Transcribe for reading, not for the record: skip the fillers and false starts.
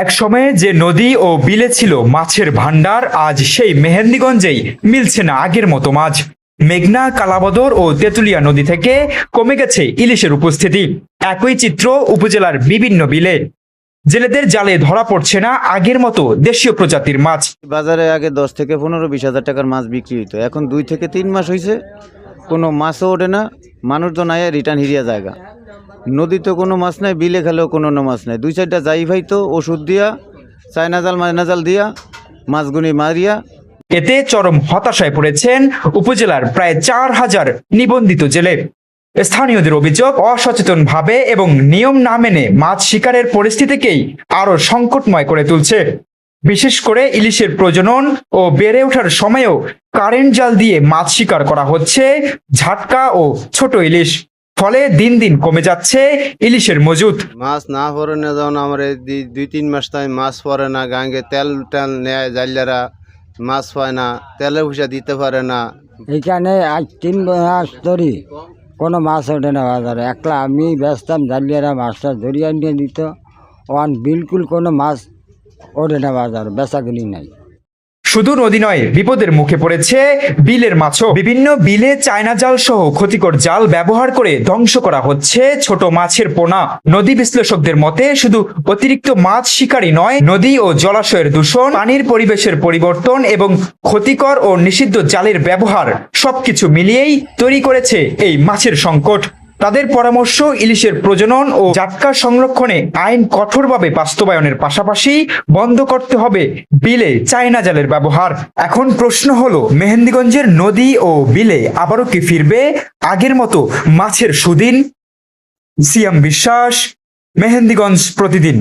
এক সময়ে যে নদী ও বিলে ছিল মাছের ভান্ডার, আজ সেই মেহেন্দিগঞ্জেই মিলছে না আগের মতো মাছ। মেঘনা, কালাবদর ও তেঁতুলিয়া নদী থেকে কমে গেছে ইলিশের উপস্থিতি। একই চিত্র উপজেলার বিভিন্ন বিলে। জেলেদের জালে ধরা পড়ছে না আগের মতো দেশীয় প্রজাতির মাছ। বাজারে আগে 10 থেকে 15-20 হাজার টাকার মাছ বিক্রি হইতো, এখন 2 থেকে 3 মাস হয়েছে কোনো মাছও ওঠে না। মানুষজন আয়া রিটার্ন হিরিয়া জায়গা। নদীতে কোনো মাছ নাই, বিলে খেলেও কোনো মাছ নাই। 2-4টা যাই ভাইতো ওষুধ দিয়া, চায়না জাল মায়না জাল দিয়া মাছগুনি মারিয়া। এতে চরম হতাশায় পড়েছেন উপজেলার প্রায় 4,000 নিবন্ধিত জেলে। স্থানীয়দের অভিযোগ, অসচেতনভাবে এবং নিয়ম না মেনে মাছ শিকারের পরিস্থিতিকেই আরো সংকটময় করে তুলছে। বিশেষ করে ইলিশের প্রজনন ও বেড়ে ওঠার সময়েও কারেন্ট জাল দিয়ে মাছ শিকার করা হচ্ছে ঝাটকা ও ছোট ইলিশ। ফলে দিন দিন কমে যাচ্ছে ইলিশের মজুত। মাছ না পরে না, যেমন আমার 2-3 মাস তাই মাছ পরে না। গাঙ্গে তেল টেল নেয় জাইলারা, মাছ পায় না, তেলের পয়সা দিতে পারে না। এখানে আজ 3 মাস ধরে কোনো মাছ ওঠে না বাজারে। একলা আমি বেচতাম, জালিয়ারা মাছটা ধরিয়ে নিয়ে দিত। ওয়ান বিলকুল কোনো মাছ ওঠে না বাজার, বেচাকিনি নাই। শুধু নদী নয়, বিপদের মুখে পড়েছে বিলের মাছও। বিভিন্ন বিলে চায়না জাল সহ ক্ষতিকর জাল ব্যবহার করে ধ্বংস করা হচ্ছে ছোট মাছের পোনা। নদী বিশ্লেষকদের মতে শুধু অতিরিক্ত মাছ শিকারই নয়, নদী ও জলাশয়ের দূষণ, পানির পরিবেশের পরিবর্তন এবং ক্ষতিকর ও নিষিদ্ধ জালের ব্যবহার সবকিছু মিলিয়েই তৈরি করেছে এই মাছের সংকট। তাদের পরামর্শ, ইলিশের প্রজনন ও জাটকা সংরক্ষণে আইন কঠোরভাবে বাস্তবায়নের পাশাপাশি বন্ধ করতে হবে বিলে চায়না জালের ব্যবহার। এখন প্রশ্ন হলো, মেহেন্দিগঞ্জের নদী ও বিলে আবারও কি ফিরবে আগের মতো মাছের সুদিন? সিয়াম বিশ্বাস, মেহেন্দিগঞ্জ প্রতিদিন।